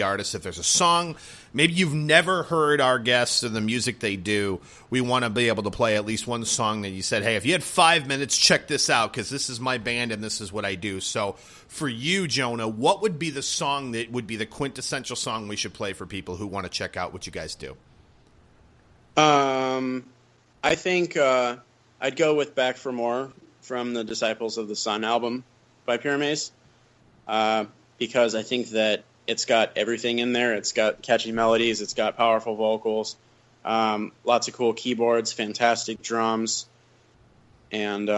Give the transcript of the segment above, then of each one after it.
artists. If there's a song, maybe you've never heard our guests and the music they do, we want to be able to play at least one song that you said, hey, if you had 5 minutes, check this out, because this is my band and this is what I do. So for you, Jonah, what would be the song that would be the quintessential song we should play for people who want to check out what you guys do? I think I'd go with Back for More from the Disciples of the Sun album by Pyramaze, because I think that it's got everything in there. It's got catchy melodies. It's got powerful vocals, lots of cool keyboards, fantastic drums, and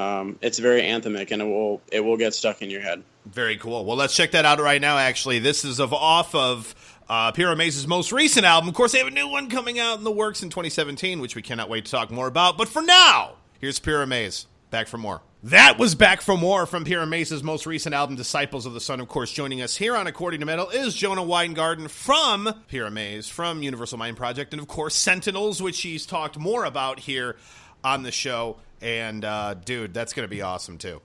it's very anthemic, and it will get stuck in your head. Very cool. Well, let's check that out right now, actually. This is off of Pyramaze's most recent album. Of course, they have a new one coming out in the works in 2017, which we cannot wait to talk more about. But for now, here's Pyramaze. Back for More. That was Back for More from Pyramaze's most recent album, Disciples of the Sun. Of course, joining us here on According to Metal is Jonah Weingarten from Pyramaze, from Universal Mind Project, and of course, Sentinels, which he's talked more about here on the show. And, dude, that's going to be awesome, too.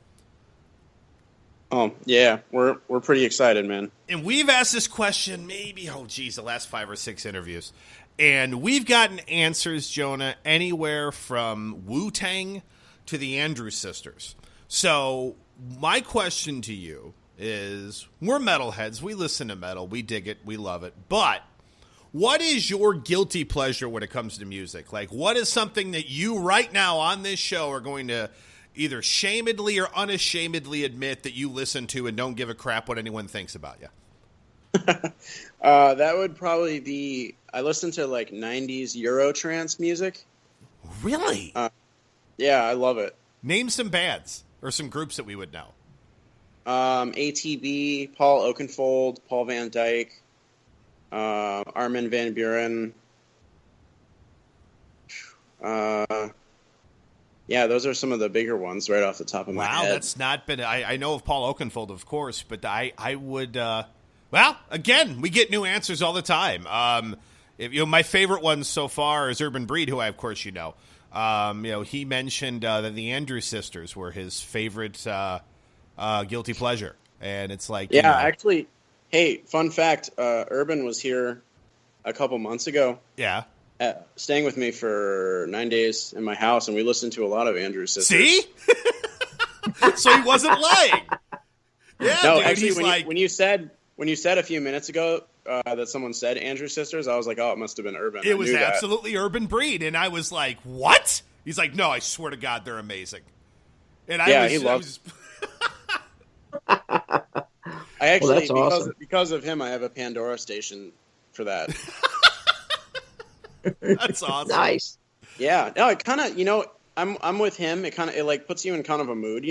Oh, yeah, we're pretty excited, man. And we've asked this question maybe, the last 5 or 6 interviews. And we've gotten answers, Jonah, anywhere from Wu-Tang to the Andrews Sisters. So my question to you is, we're metalheads. We listen to metal. We dig it. We love it. But what is your guilty pleasure when it comes to music? Like, what is something that you right now on this show are going to either shamedly or unashamedly admit that you listen to and don't give a crap what anyone thinks about you? That would probably be, I listen to like 90s Eurotrance music. Really? Yeah, I love it. Name some bands or some groups that we would know. ATB, Paul Oakenfold, Paul Van Dyke, Armin van Buuren. Yeah, those are some of the bigger ones right off the top of my head. Wow, that's not been... I know of Paul Oakenfold, of course, but I would... well, again, we get new answers all the time. My favorite one so far is Urban Breed, who of course you know. He mentioned that the Andrews Sisters were his favorite guilty pleasure, and it's like, actually, hey, fun fact: Urban was here a couple months ago. Yeah, staying with me for 9 days in my house, and we listened to a lot of Andrews Sisters. See, so he wasn't lying. Yeah, no, dude, actually, when you said a few minutes ago that someone said Andrews Sisters, I was like, oh, it must have been Urban. It was absolutely Urban Breed, and I was like, what? He's like, no, I swear to God, they're amazing. And he loves. I actually, awesome. because of him, I have a Pandora station for that. That's awesome. Nice. Yeah, no, it kind of, I'm with him. It like puts you in kind of a mood,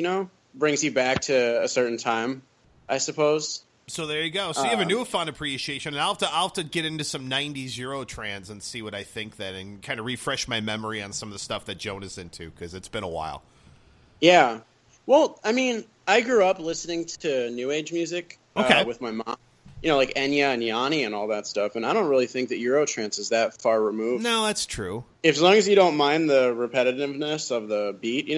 brings you back to a certain time, I suppose. So there you go. So you have a newfound appreciation, and I'll have to get into some 90s Eurotrans and see what I think then, and kind of refresh my memory on some of the stuff that Jonah's into, because it's been a while. Yeah. Well, I mean, I grew up listening to New Age music with my mom, like Enya and Yanni and all that stuff, and I don't really think that Eurotrance is that far removed. No, that's true. As long as you don't mind the repetitiveness of the beat,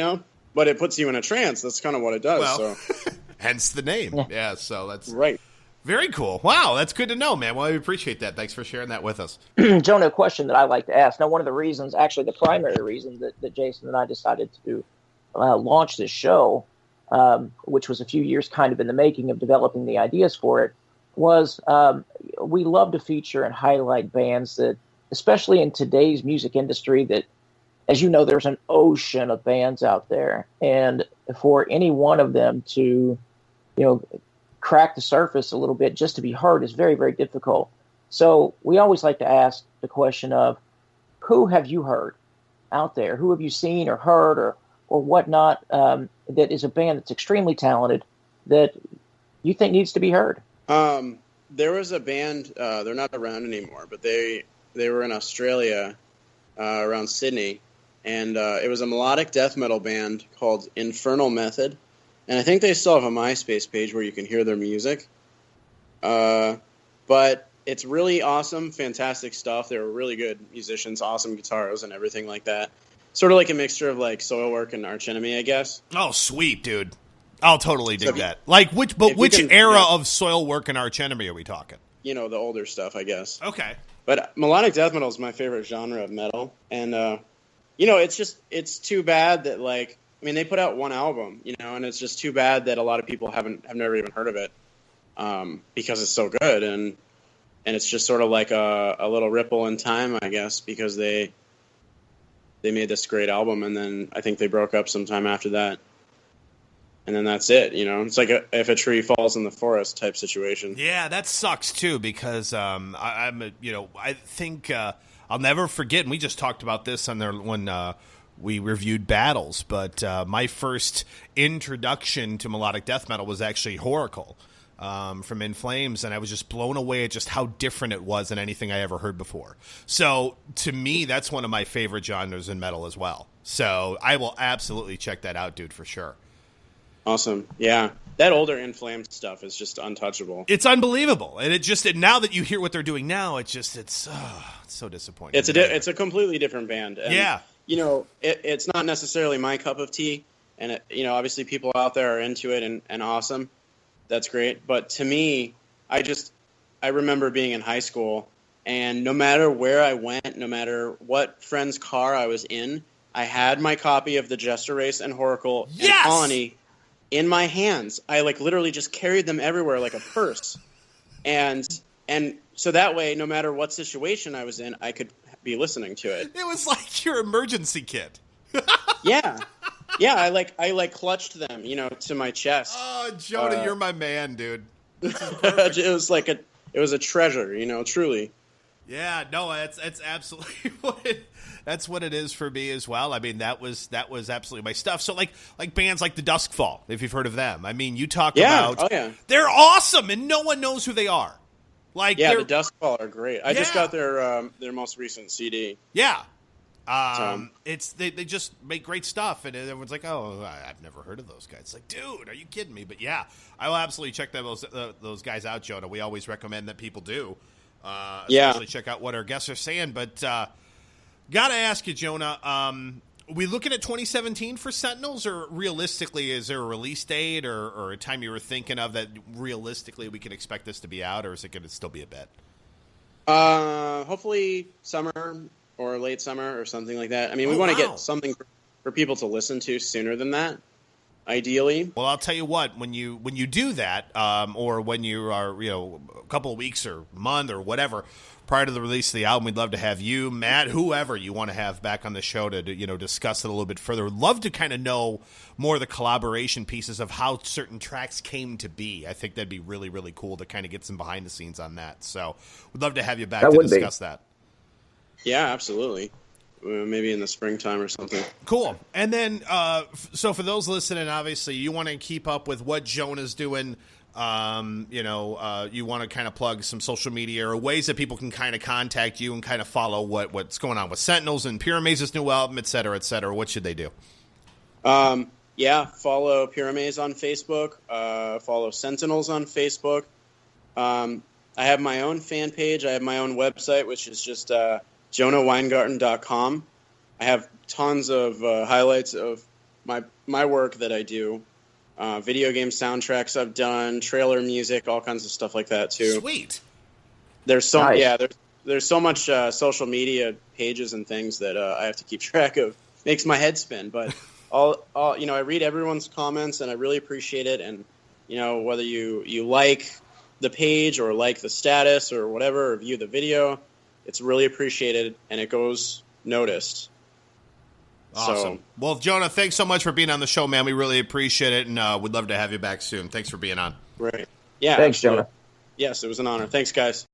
but it puts you in a trance, that's kind of what it does. Well, so. Hence the name. Yeah, so that's right. Very cool. Wow, that's good to know, man. Well, I appreciate that. Thanks for sharing that with us. Jonah, a question that I like to ask. Now, one of the reasons, actually the primary reason that Jason and I decided to launch this show, which was a few years kind of in the making of developing the ideas for it, was we love to feature and highlight bands that, especially in today's music industry, that, as you know, there's an ocean of bands out there. And for any one of them to, crack the surface a little bit just to be heard is very, very difficult. So we always like to ask the question of, who have you heard out there? Who have you seen or heard or whatnot that is a band that's extremely talented that you think needs to be heard? There was a band, they're not around anymore, but they were in Australia around Sydney, and it was a melodic death metal band called Infernal Method. And I think they still have a MySpace page where you can hear their music. But it's really awesome, fantastic stuff. They were really good musicians, awesome guitars and everything like that. Sort of like a mixture of like Soilwork and Arch Enemy, I guess. Oh, sweet, dude. I'll totally dig that. Like, which era of Soilwork and Arch Enemy are we talking? the older stuff, I guess. Okay. But melodic death metal is my favorite genre of metal, and it's too bad that they put out one album, and it's just too bad that a lot of people have never even heard of it, because it's so good, and it's just sort of like a little ripple in time, I guess, because they made this great album, and then I think they broke up sometime after that. And then that's it, It's like if a tree falls in the forest type situation. Yeah, that sucks too, because I think I'll never forget. And we just talked about this on there when we reviewed Battles. But my first introduction to melodic death metal was actually Horacle from In Flames, and I was just blown away at just how different it was than anything I ever heard before. So to me, that's one of my favorite genres in metal as well. So I will absolutely check that out, dude, for sure. Awesome. Yeah. That older In Flames stuff is just untouchable. It's unbelievable. And now that you hear what they're doing now, it's so disappointing. It's a completely different band. And, yeah. It's not necessarily my cup of tea. And, obviously people out there are into it and awesome. That's great. But to me, I remember being in high school, and no matter where I went, no matter what friend's car I was in, I had my copy of the Jester Race and Horacle and Colony in my hands. I literally just carried them everywhere like a purse. And so that way, no matter what situation I was in, I could be listening to it. It was like your emergency kit. Yeah. Yeah, I clutched them, to my chest. Oh, Jonah, you're my man, dude. It was a treasure, truly. Yeah, no, that's absolutely that's what it is for me as well. I mean, that was absolutely my stuff. So like bands like the Duskfall, if you've heard of them. I mean, you talk about they're awesome and no one knows who they are. The Duskfall are great. I just got their most recent CD. Yeah. They just make great stuff, and everyone's like, "Oh, I've never heard of those guys." It's like, dude, are you kidding me? But yeah, I will absolutely check those guys out, Jonah. We always recommend that people do. Especially check out what our guests are saying. But gotta ask you, Jonah, are we looking at 2017 for Sentinels, or realistically, is there a release date or a time you were thinking of that realistically we can expect this to be out, or is it going to still be a bit? Hopefully summer or late summer or something like that. I mean, we want to get something for people to listen to sooner than that, ideally. Well, I'll tell you what, when you do that, or when you are, a couple of weeks or month or whatever prior to the release of the album, we'd love to have you, Matt, whoever you want to have back on the show to discuss it a little bit further. We'd love to kind of know more of the collaboration pieces of how certain tracks came to be. I think that'd be really, really cool to kind of get some behind the scenes on that. So we'd love to have you back to discuss that. Yeah, absolutely. Maybe in the springtime or something. Cool. And then, so for those listening, obviously, you want to keep up with what Jonah's doing. You want to kind of plug some social media or ways that people can kind of contact you and kind of follow what's going on with Sentinels and Pyramaze's new album, et cetera, et cetera. What should they do? Follow Pyramaze on Facebook. Follow Sentinels on Facebook. I have my own fan page. I have my own website, which is just JonahWeingarten.com. I have tons of highlights of my work that I do. Video game soundtracks I've done, trailer music, all kinds of stuff like that too. Sweet. There's there's so much social media pages and things that I have to keep track of. Makes my head spin, but I read everyone's comments and I really appreciate it. And whether you like the page or like the status or whatever, or view the video, it's really appreciated and it goes noticed. Awesome. Well, Jonah, thanks so much for being on the show, man. We really appreciate it, and we'd love to have you back soon. Thanks for being on. Right. Yeah. Thanks, Jonah. Yes, it was an honor. Thanks, guys.